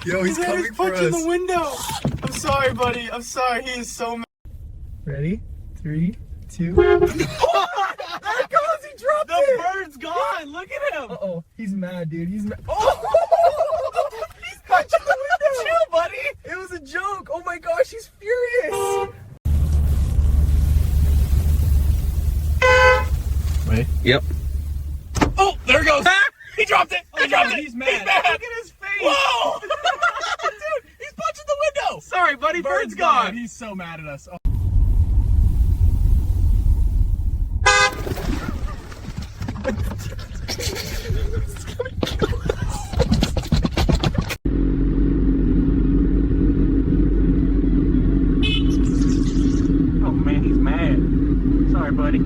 Yo, he's coming for us. Punching the window. I'm sorry, buddy. I'm sorry. He is so mad. Ready? 3, 2. There it goes. He dropped The it. bird's gone. Look at him. Uh-oh. He's mad, dude. He's mad. Oh! He's punching the window. Chill, buddy. It was a joke. Oh my gosh, he's furious. Wait. Yep. Oh, there it goes. He dropped it. He dropped it. He's mad. He's mad. Look at his face. Whoa! Dude, he's punching the window. Sorry, buddy. Bird's gone. He's so mad at us. Oh. Oh man, he's mad. Sorry, buddy.